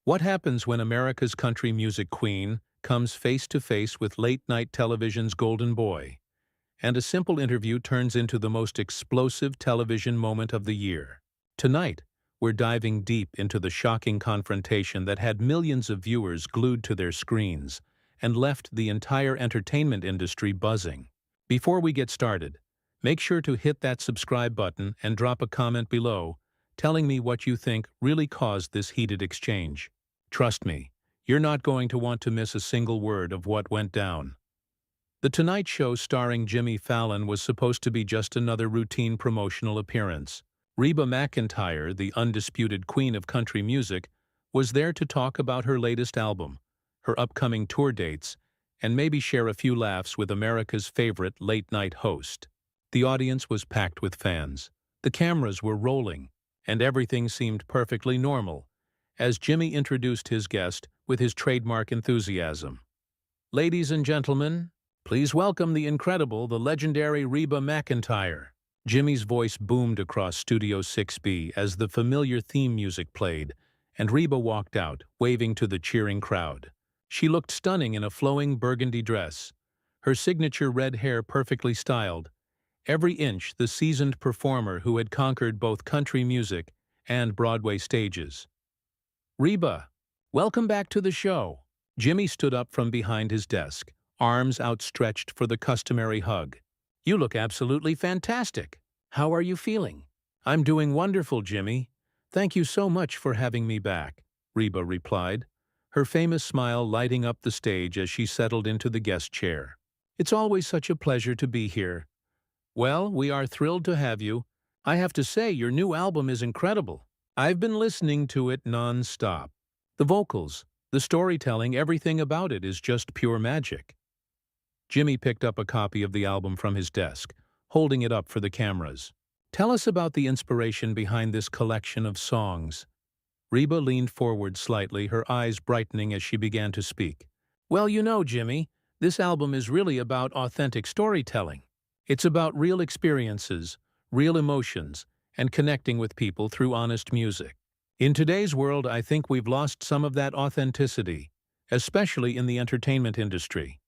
What happens when America's country music queen comes face to face with late-night television's golden boy, and a simple interview turns into the most explosive television moment of the year? Tonight, we're diving deep into the shocking confrontation that had millions of viewers glued to their screens and left the entire entertainment industry buzzing. Before we get started, make sure to hit that subscribe button and drop a comment below, telling me what you think really caused this heated exchange. Trust me, you're not going to want to miss a single word of what went down. The Tonight Show starring Jimmy Fallon was supposed to be just another routine promotional appearance. Reba McEntire, the undisputed queen of country music, was there to talk about her latest album, her upcoming tour dates, and maybe share a few laughs with America's favorite late-night host. The audience was packed with fans. The cameras were rolling, and everything seemed perfectly normal, as Jimmy introduced his guest with his trademark enthusiasm. "Ladies and gentlemen, please welcome the incredible, the legendary Reba McEntire." Jimmy's voice boomed across Studio 6B as the familiar theme music played, and Reba walked out, waving to the cheering crowd. She looked stunning in a flowing burgundy dress, her signature red hair perfectly styled, every inch the seasoned performer who had conquered both country music and Broadway stages. "Reba, welcome back to the show." Jimmy stood up from behind his desk, arms outstretched for the customary hug. "You look absolutely fantastic. How are you feeling?" "I'm doing wonderful, Jimmy. Thank you so much for having me back," Reba replied, her famous smile lighting up the stage as she settled into the guest chair. "It's always such a pleasure to be here." "Well, we are thrilled to have you. I have to say, your new album is incredible. I've been listening to it non-stop. The vocals, the storytelling, everything about it is just pure magic." Jimmy picked up a copy of the album from his desk, holding it up for the cameras. "Tell us about the inspiration behind this collection of songs." Reba leaned forward slightly, her eyes brightening as she began to speak. "Well, you know, Jimmy, this album is really about authentic storytelling. It's about real experiences, real emotions, and connecting with people through honest music. In today's world, I think we've lost some of that authenticity, especially in the entertainment industry."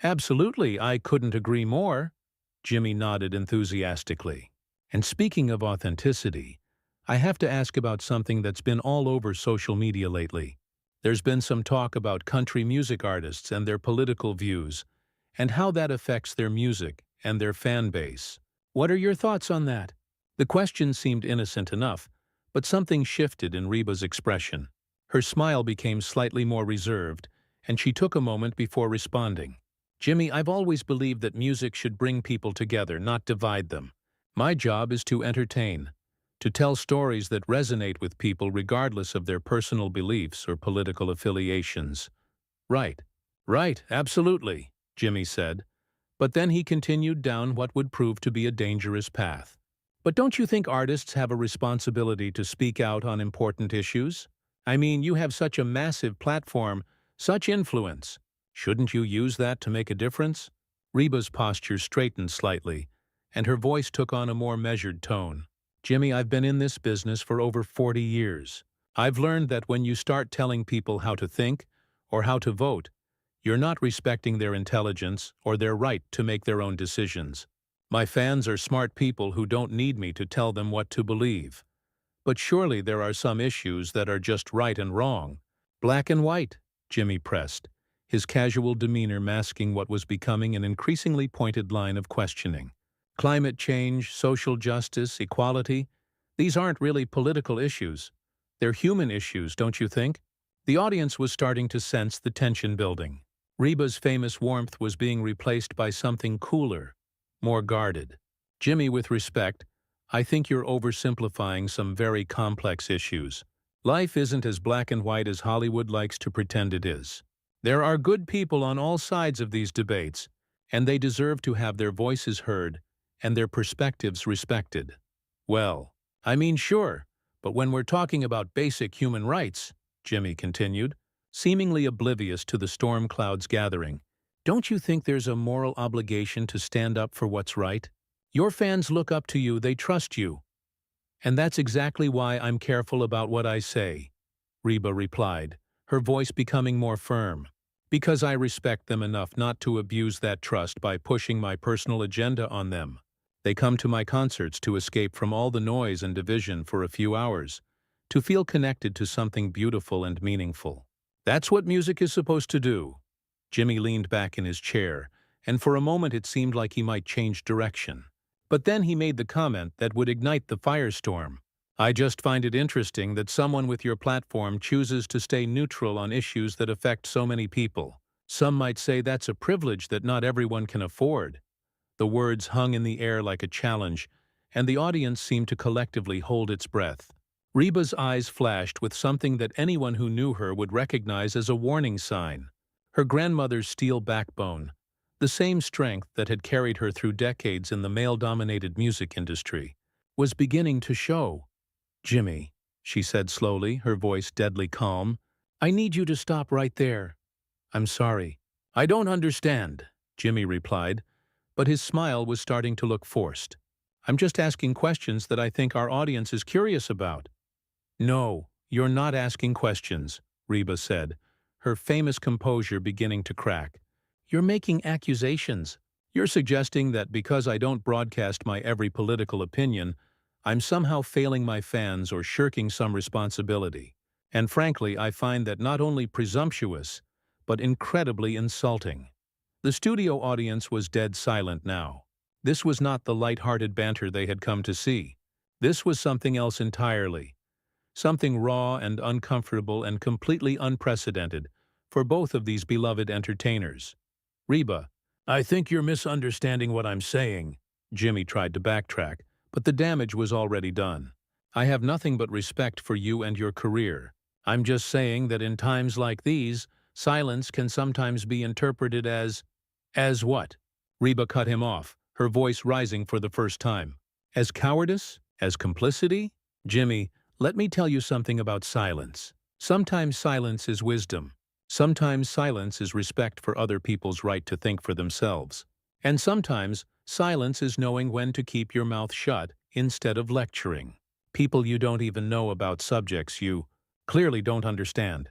"Absolutely, I couldn't agree more," Jimmy nodded enthusiastically. "And speaking of authenticity, I have to ask about something that's been all over social media lately. There's been some talk about country music artists and their political views, and how that affects their music and their fan base. What are your thoughts on that?" The question seemed innocent enough, but something shifted in Reba's expression. Her smile became slightly more reserved, and she took a moment before responding. "Jimmy, I've always believed that music should bring people together, not divide them. My job is to entertain, to tell stories that resonate with people regardless of their personal beliefs or political affiliations." Right, absolutely," Jimmy said. But then he continued down what would prove to be a dangerous path. "But don't you think artists have a responsibility to speak out on important issues? I mean, you have such a massive platform, such influence. Shouldn't you use that to make a difference?" Reba's posture straightened slightly, and her voice took on a more measured tone. "Jimmy, I've been in this business for over 40 years. I've learned that when you start telling people how to think or how to vote, you're not respecting their intelligence or their right to make their own decisions. My fans are smart people who don't need me to tell them what to believe. But surely there are some issues that are just right and wrong." "Black and white," Jimmy pressed, his casual demeanor masking what was becoming an increasingly pointed line of questioning. "Climate change, social justice, equality, these aren't really political issues. They're human issues, don't you think?" The audience was starting to sense the tension building. Reba's famous warmth was being replaced by something cooler, more guarded. "Jimmy, with respect, I think you're oversimplifying some very complex issues. Life isn't as black and white as Hollywood likes to pretend it is. There are good people on all sides of these debates, and they deserve to have their voices heard and their perspectives respected." "Well, I mean, sure, but when we're talking about basic human rights," Jimmy continued, seemingly oblivious to the storm clouds gathering, "don't you think there's a moral obligation to stand up for what's right? Your fans look up to you, they trust you. And that's exactly why I'm careful about what I say. Reba replied, her voice becoming more firm. Because I respect them enough not to abuse that trust by pushing my personal agenda on them. They come to my concerts to escape from all the noise and division for a few hours, to feel connected to something beautiful and meaningful. That's what music is supposed to do. Jimmy leaned back in his chair, and for a moment it seemed like he might change direction. But then he made the comment that would ignite the firestorm. I just find it interesting that someone with your platform chooses to stay neutral on issues that affect so many people. Some might say that's a privilege that not everyone can afford. The words hung in the air like a challenge, and the audience seemed to collectively hold its breath. Reba's eyes flashed with something that anyone who knew her would recognize as a warning sign. Her grandmother's steel backbone, the same strength that had carried her through decades in the male-dominated music industry, was beginning to show. "Jimmy," she said slowly, her voice deadly calm, "I need you to stop right there. I'm sorry." "I don't understand," Jimmy replied, but his smile was starting to look forced. "I'm just asking questions that I think our audience is curious about." "No, you're not asking questions," Reba said, her famous composure beginning to crack. "You're making accusations. You're suggesting that because I don't broadcast my every political opinion, I'm somehow failing my fans or shirking some responsibility. And frankly, I find that not only presumptuous, but incredibly insulting." The studio audience was dead silent now. This was not the light-hearted banter they had come to see. This was something else entirely. Something raw and uncomfortable and completely unprecedented for both of these beloved entertainers. "Reba, I think you're misunderstanding what I'm saying." Jimmy tried to backtrack, but the damage was already done. "I have nothing but respect for you and your career. I'm just saying that in times like these, silence can sometimes be interpreted as what?" Reba cut him off, her voice rising for the first time. "As cowardice? As complicity? Jimmy, let me tell you something about silence. Sometimes silence is wisdom. Sometimes silence is respect for other people's right to think for themselves. And sometimes silence is knowing when to keep your mouth shut instead of lecturing people you don't even know about subjects you clearly don't understand."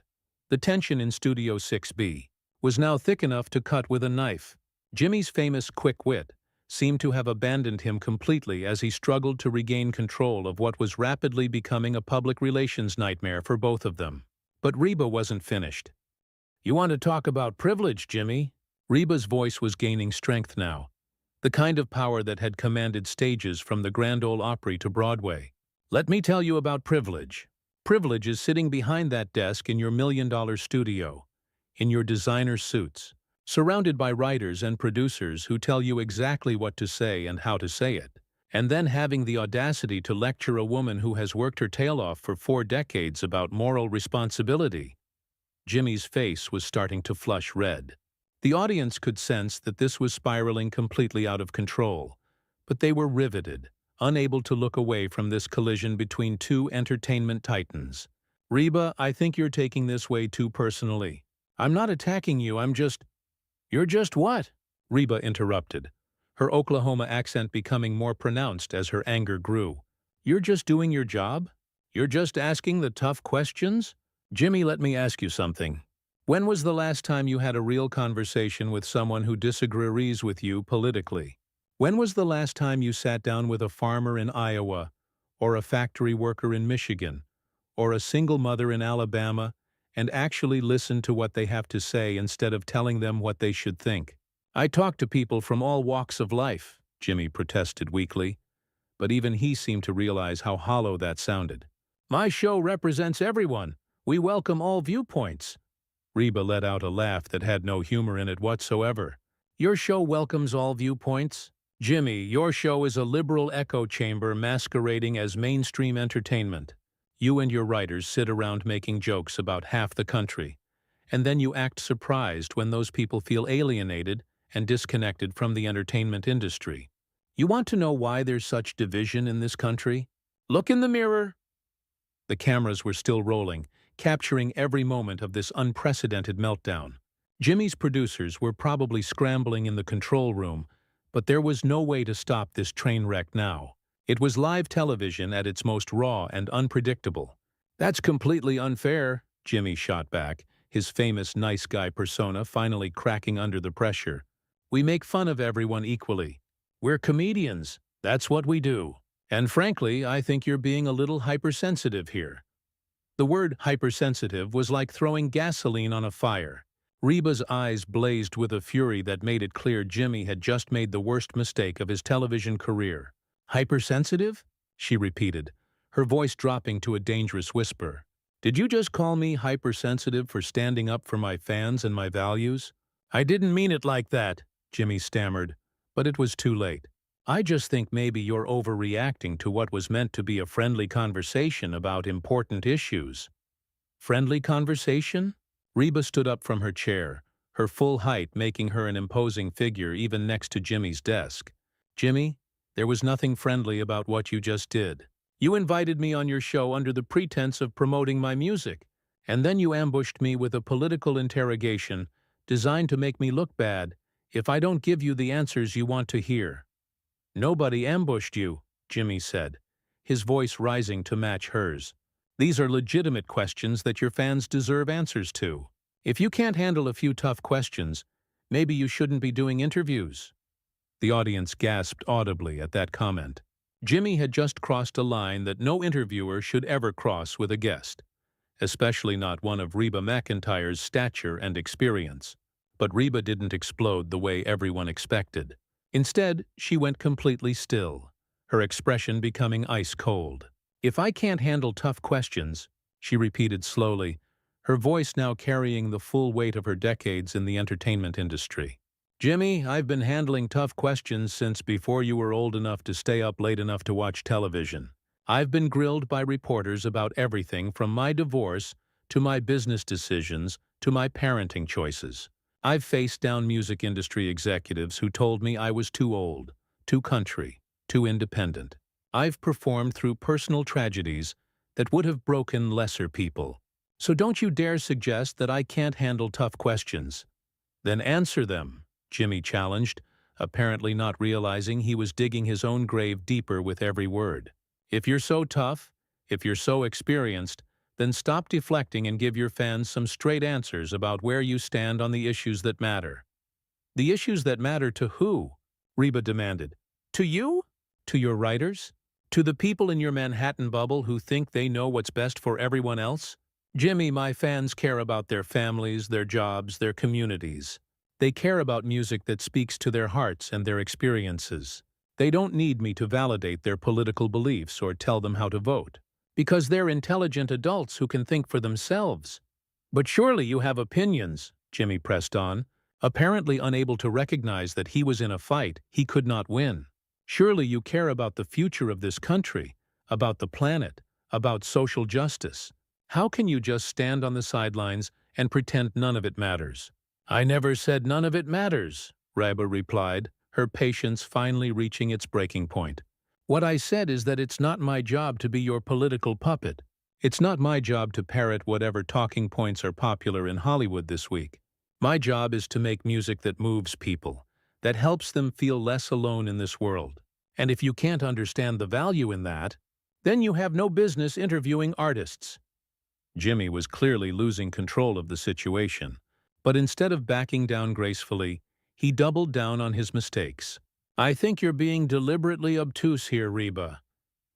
The tension in Studio 6B was now thick enough to cut with a knife. Jimmy's famous quick wit seemed to have abandoned him completely as he struggled to regain control of what was rapidly becoming a public relations nightmare for both of them. But Reba wasn't finished. "You want to talk about privilege, Jimmy?" Reba's voice was gaining strength now, the kind of power that had commanded stages from the Grand Ole Opry to Broadway. "Let me tell you about privilege. Privilege is sitting behind that desk in your $1 million studio, in your designer suits, surrounded by writers and producers who tell you exactly what to say and how to say it, and then having the audacity to lecture a woman who has worked her tail off for 4 decades about moral responsibility." Jimmy's face was starting to flush red. The audience could sense that this was spiraling completely out of control, but they were riveted, unable to look away from this collision between two entertainment titans. "Reba, I think you're taking this way too personally. I'm not attacking you, You're just what?" Reba interrupted, her Oklahoma accent becoming more pronounced as her anger grew. "You're just doing your job? You're just asking the tough questions? Jimmy, let me ask you something. When was the last time you had a real conversation with someone who disagrees with you politically? When was the last time you sat down with a farmer in Iowa, or a factory worker in Michigan, or a single mother in Alabama, and actually listened to what they have to say instead of telling them what they should think?" "I talk to people from all walks of life," Jimmy protested weakly, but even he seemed to realize how hollow that sounded. "My show represents everyone. We welcome all viewpoints." Reba let out a laugh that had no humor in it whatsoever. "Your show welcomes all viewpoints? Jimmy, your show is a liberal echo chamber masquerading as mainstream entertainment. You and your writers sit around making jokes about half the country, and then you act surprised when those people feel alienated and disconnected from the entertainment industry. You want to know why there's such division in this country? Look in the mirror." The cameras were still rolling, capturing every moment of this unprecedented meltdown. Jimmy's producers were probably scrambling in the control room, but there was no way to stop this train wreck now. It was live television at its most raw and unpredictable, "That's completely unfair," Jimmy shot back, his famous nice guy persona finally cracking under the pressure. "We make fun of everyone equally. We're comedians. That's what we do. And frankly, I think you're being a little hypersensitive here." The word hypersensitive was like throwing gasoline on a fire. Reba's eyes blazed with a fury that made it clear Jimmy had just made the worst mistake of his television career. "Hypersensitive?" she repeated, her voice dropping to a dangerous whisper. "Did you just call me hypersensitive for standing up for my fans and my values?" "I didn't mean it like that," Jimmy stammered, but it was too late. "I just think maybe you're overreacting to what was meant to be a friendly conversation about important issues." "Friendly conversation?" Reba stood up from her chair, her full height making her an imposing figure even next to Jimmy's desk. "Jimmy, there was nothing friendly about what you just did. You invited me on your show under the pretense of promoting my music, and then you ambushed me with a political interrogation designed to make me look bad if I don't give you the answers you want to hear." "Nobody ambushed you," Jimmy said, his voice rising to match hers. "These are legitimate questions that your fans deserve answers to. If you can't handle a few tough questions, maybe you shouldn't be doing interviews." The audience gasped audibly at that comment. Jimmy had just crossed a line that no interviewer should ever cross with a guest, especially not one of Reba McEntire's stature and experience. But Reba didn't explode the way everyone expected. Instead, she went completely still, her expression becoming ice-cold. "If I can't handle tough questions," she repeated slowly, her voice now carrying the full weight of her decades in the entertainment industry. "Jimmy, I've been handling tough questions since before you were old enough to stay up late enough to watch television. I've been grilled by reporters about everything from my divorce to my business decisions to my parenting choices. I've faced down music industry executives who told me I was too old, too country, too independent. I've performed through personal tragedies that would have broken lesser people. So don't you dare suggest that I can't handle tough questions." "Then answer them," Jimmy challenged, apparently not realizing he was digging his own grave deeper with every word. "If you're so tough, if you're so experienced, then stop deflecting and give your fans some straight answers about where you stand on the issues that matter." "The issues that matter to who?" Reba demanded. "To you? To your writers? To the people in your Manhattan bubble who think they know what's best for everyone else?" "Jimmy, my fans care about their families, their jobs, their communities. They care about music that speaks to their hearts and their experiences. They don't need me to validate their political beliefs or tell them how to vote, because they're intelligent adults who can think for themselves." "But surely you have opinions," Jimmy pressed on, apparently unable to recognize that he was in a fight he could not win. "Surely you care about the future of this country, about the planet, about social justice. How can you just stand on the sidelines and pretend none of it matters?" "I never said none of it matters," Reba replied, her patience finally reaching its breaking point. "What I said is that it's not my job to be your political puppet. It's not my job to parrot whatever talking points are popular in Hollywood this week. My job is to make music that moves people, that helps them feel less alone in this world. And if you can't understand the value in that, then you have no business interviewing artists." Jimmy was clearly losing control of the situation, but instead of backing down gracefully, he doubled down on his mistakes. "I think you're being deliberately obtuse here, Reba.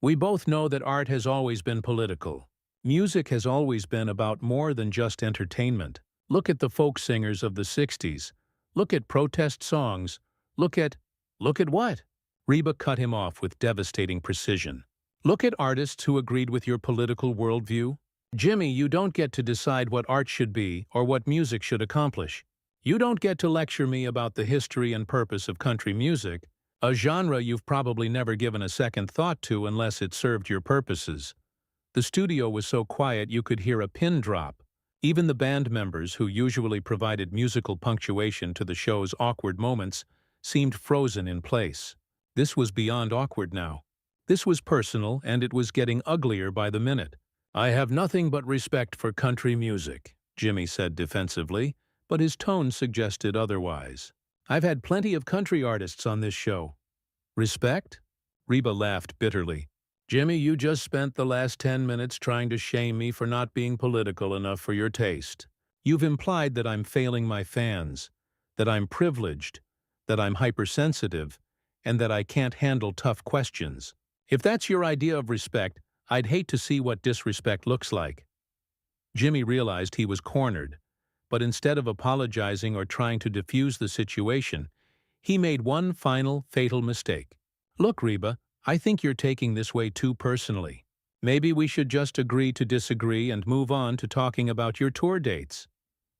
We both know that art has always been political. Music has always been about more than just entertainment. Look at the folk singers of the 60s. Look at protest songs. Look at what?" Reba cut him off with devastating precision. "Look at artists who agreed with your political worldview. Jimmy, you don't get to decide what art should be or what music should accomplish. You don't get to lecture me about the history and purpose of country music, a genre you've probably never given a second thought to unless it served your purposes." The studio was so quiet you could hear a pin drop. Even the band members, who usually provided musical punctuation to the show's awkward moments, seemed frozen in place. This was beyond awkward now. This was personal, and it was getting uglier by the minute. "I have nothing but respect for country music," Jimmy said defensively, but his tone suggested otherwise. "I've had plenty of country artists on this show." "Respect?" Reba laughed bitterly. Jimmy, you just spent the last 10 minutes trying to shame me for not being political enough for your taste. You've implied that I'm failing my fans, that I'm privileged, that I'm hypersensitive, and that I can't handle tough questions. If that's your idea of respect, I'd hate to see what disrespect looks like. Jimmy realized he was cornered, but instead of apologizing or trying to defuse the situation, he made one final, fatal mistake. Look, Reba, I think you're taking this way too personally. Maybe we should just agree to disagree and move on to talking about your tour dates.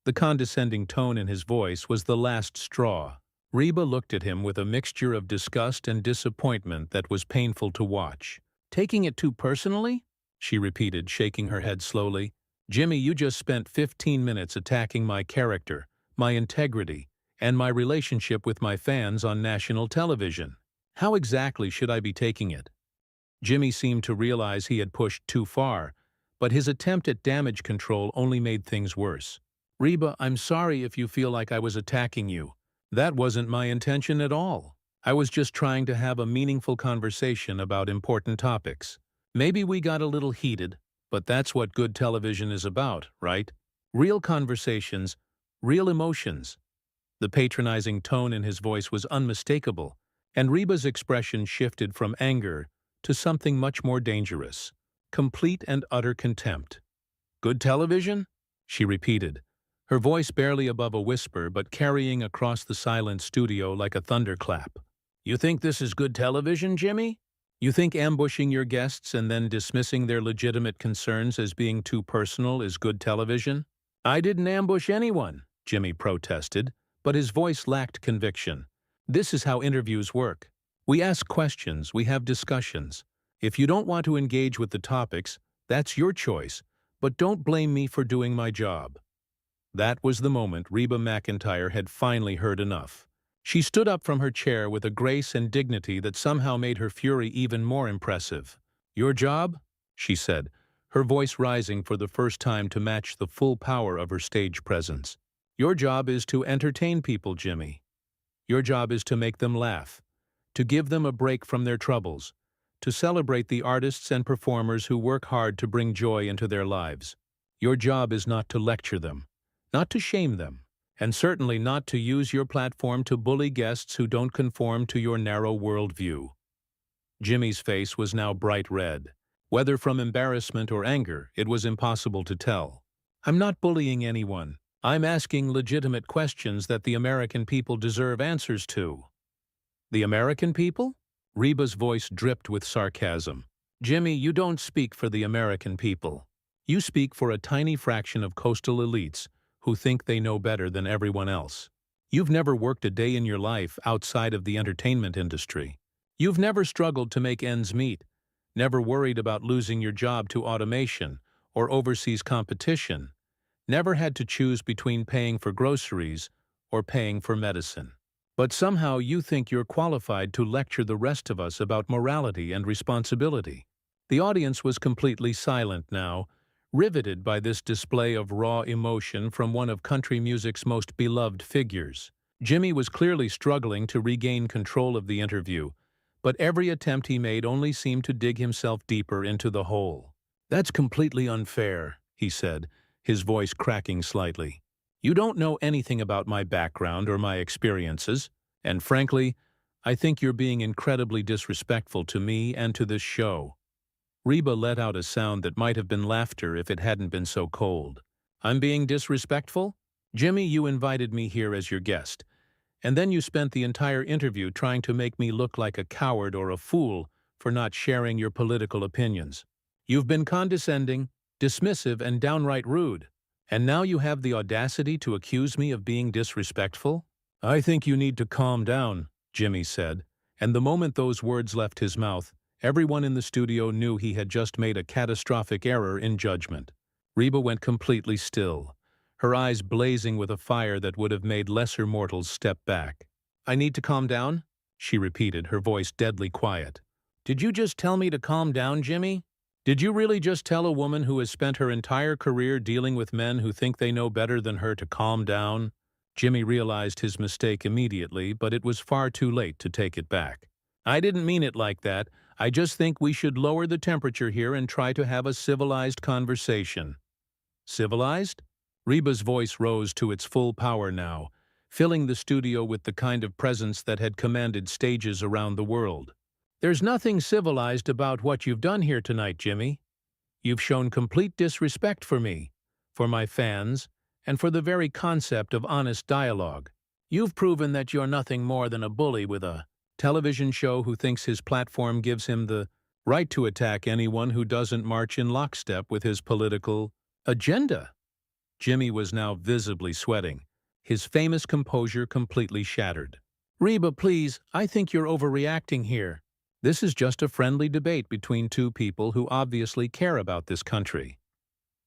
The condescending tone in his voice was the last straw. Reba looked at him with a mixture of disgust and disappointment that was painful to watch. Taking it too personally? She repeated, shaking her head slowly. Jimmy, you just spent 15 minutes attacking my character, my integrity, and my relationship with my fans on national television. How exactly should I be taking it? Jimmy seemed to realize he had pushed too far, but his attempt at damage control only made things worse. Reba, I'm sorry if you feel like I was attacking you. That wasn't my intention at all. I was just trying to have a meaningful conversation about important topics. Maybe we got a little heated, but that's what good television is about, right? Real conversations, real emotions. The patronizing tone in his voice was unmistakable, and Reba's expression shifted from anger to something much more dangerous, complete and utter contempt. Good television? She repeated, her voice barely above a whisper but carrying across the silent studio like a thunderclap. You think this is good television, Jimmy? You think ambushing your guests and then dismissing their legitimate concerns as being too personal is good television? I didn't ambush anyone, Jimmy protested, but his voice lacked conviction. This is how interviews work. We ask questions, we have discussions. If you don't want to engage with the topics, that's your choice, but don't blame me for doing my job. That was the moment Reba McEntire had finally heard enough. She stood up from her chair with a grace and dignity that somehow made her fury even more impressive. Your job? She said, her voice rising for the first time to match the full power of her stage presence. Your job is to entertain people, Jimmy. Your job is to make them laugh, to give them a break from their troubles, to celebrate the artists and performers who work hard to bring joy into their lives. Your job is not to lecture them, not to shame them, and certainly not to use your platform to bully guests who don't conform to your narrow worldview. Jimmy's face was now bright red. Whether from embarrassment or anger, it was impossible to tell. I'm not bullying anyone. I'm asking legitimate questions that the American people deserve answers to. The American people? Reba's voice dripped with sarcasm. Jimmy, you don't speak for the American people. You speak for a tiny fraction of coastal elites who think they know better than everyone else. You've never worked a day in your life outside of the entertainment industry. You've never struggled to make ends meet, never worried about losing your job to automation or overseas competition, never had to choose between paying for groceries or paying for medicine. But somehow you think you're qualified to lecture the rest of us about morality and responsibility. The audience was completely silent now, riveted by this display of raw emotion from one of country music's most beloved figures. Jimmy was clearly struggling to regain control of the interview, but every attempt he made only seemed to dig himself deeper into the hole. That's completely unfair, he said, his voice cracking slightly. You don't know anything about my background or my experiences, and frankly, I think you're being incredibly disrespectful to me and to this show. Reba let out a sound that might have been laughter if it hadn't been so cold. I'm being disrespectful? Jimmy, you invited me here as your guest, and then you spent the entire interview trying to make me look like a coward or a fool for not sharing your political opinions. You've been condescending, dismissive, and downright rude. And now you have the audacity to accuse me of being disrespectful? I think you need to calm down, Jimmy said, and the moment those words left his mouth, everyone in the studio knew he had just made a catastrophic error in judgment. Reba went completely still, her eyes blazing with a fire that would have made lesser mortals step back. I need to calm down? She repeated, her voice deadly quiet. Did you just tell me to calm down, Jimmy? Did you really just tell a woman who has spent her entire career dealing with men who think they know better than her to calm down? Jimmy realized his mistake immediately, but it was far too late to take it back. I didn't mean it like that. I just think we should lower the temperature here and try to have a civilized conversation." "Civilized?" Reba's voice rose to its full power now, filling the studio with the kind of presence that had commanded stages around the world. "There's nothing civilized about what you've done here tonight, Jimmy. You've shown complete disrespect for me, for my fans, and for the very concept of honest dialogue. You've proven that you're nothing more than a bully with a television show who thinks his platform gives him the right to attack anyone who doesn't march in lockstep with his political agenda." Jimmy was now visibly sweating, his famous composure completely shattered. "Reba, please, I think you're overreacting here. This is just a friendly debate between two people who obviously care about this country."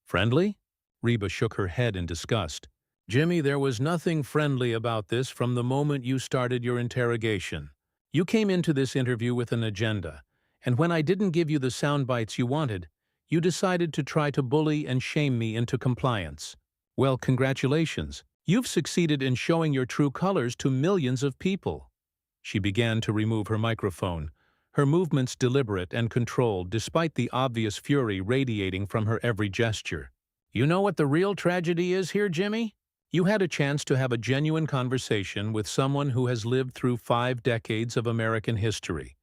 "Friendly?" Reba shook her head in disgust. "Jimmy, there was nothing friendly about this from the moment you started your interrogation. You came into this interview with an agenda, and when I didn't give you the sound bites you wanted, you decided to try to bully and shame me into compliance. Well, congratulations. You've succeeded in showing your true colors to millions of people." She began to remove her microphone, her movements deliberate and controlled despite the obvious fury radiating from her every gesture. "You know what the real tragedy is here, Jimmy? You had a chance to have a genuine conversation with someone who has lived through 5 decades of American history,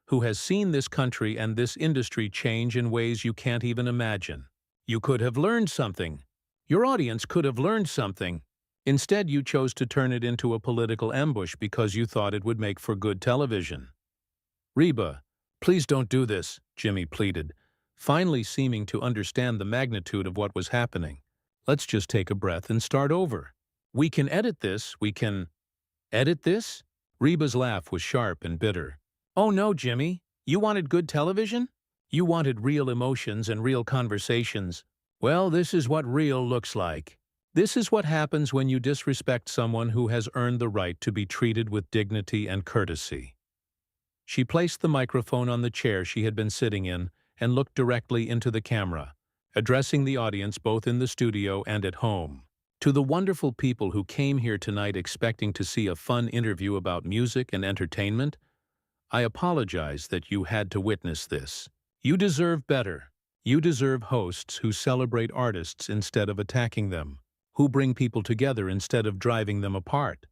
who has seen this country and this industry change in ways you can't even imagine. You could have learned something. Your audience could have learned something. Instead, you chose to turn it into a political ambush because you thought it would make for good television." "Reba, please don't do this," Jimmy pleaded, finally seeming to understand the magnitude of what was happening. "Let's just take a breath and start over. We can edit this, we can—" "Edit this?" Reba's laugh was sharp and bitter. "Oh no, Jimmy. You wanted good television? You wanted real emotions and real conversations. Well, this is what real looks like. This is what happens when you disrespect someone who has earned the right to be treated with dignity and courtesy." She placed the microphone on the chair she had been sitting in and looked directly into the camera, addressing the audience both in the studio and at home. "To the wonderful people who came here tonight expecting to see a fun interview about music and entertainment, I apologize that you had to witness this. You deserve better. You deserve hosts who celebrate artists instead of attacking them, who bring people together instead of driving them apart."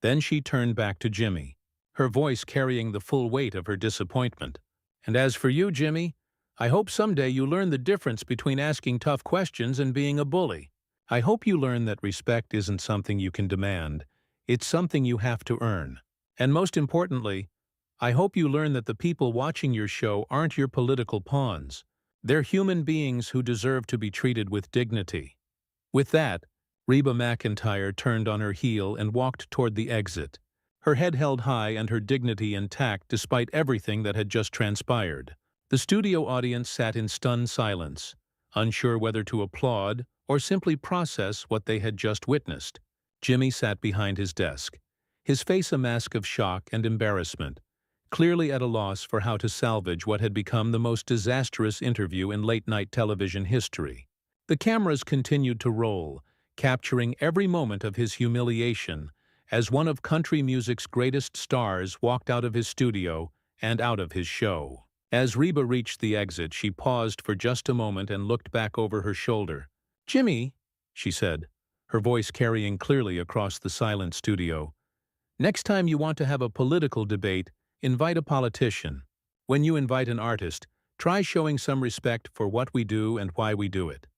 Then she turned back to Jimmy, her voice carrying the full weight of her disappointment. "And as for you, Jimmy, I hope someday you learn the difference between asking tough questions and being a bully. I hope you learn that respect isn't something you can demand, it's something you have to earn. And most importantly, I hope you learn that the people watching your show aren't your political pawns. They're human beings who deserve to be treated with dignity." With that, Reba McEntire turned on her heel and walked toward the exit, her head held high and her dignity intact despite everything that had just transpired. The studio audience sat in stunned silence, unsure whether to applaud or simply process what they had just witnessed. Jimmy sat behind his desk, his face a mask of shock and embarrassment, clearly at a loss for how to salvage what had become the most disastrous interview in late-night television history. The cameras continued to roll, capturing every moment of his humiliation as one of country music's greatest stars walked out of his studio and out of his show. As Reba reached the exit, she paused for just a moment and looked back over her shoulder. "Jimmy," she said, her voice carrying clearly across the silent studio, "next time you want to have a political debate, invite a politician. When you invite an artist, try showing some respect for what we do and why we do it."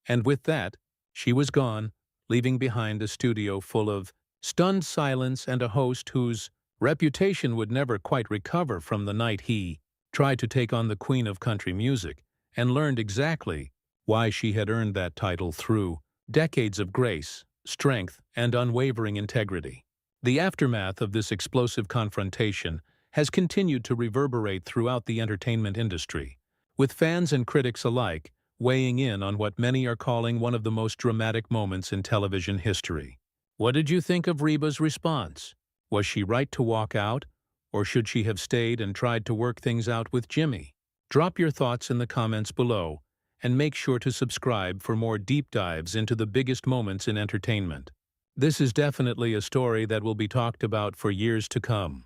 And with that, she was gone, leaving behind a studio full of stunned silence and a host whose reputation would never quite recover from the night he tried to take on the Queen of Country Music and learned exactly why she had earned that title through decades of grace, strength, and unwavering integrity. The aftermath of this explosive confrontation has continued to reverberate throughout the entertainment industry, with fans and critics alike weighing in on what many are calling one of the most dramatic moments in television history. What did you think of Reba's response? Was she right to walk out, or should she have stayed and tried to work things out with Jimmy? Drop your thoughts in the comments below, and make sure to subscribe for more deep dives into the biggest moments in entertainment. This is definitely a story that will be talked about for years to come.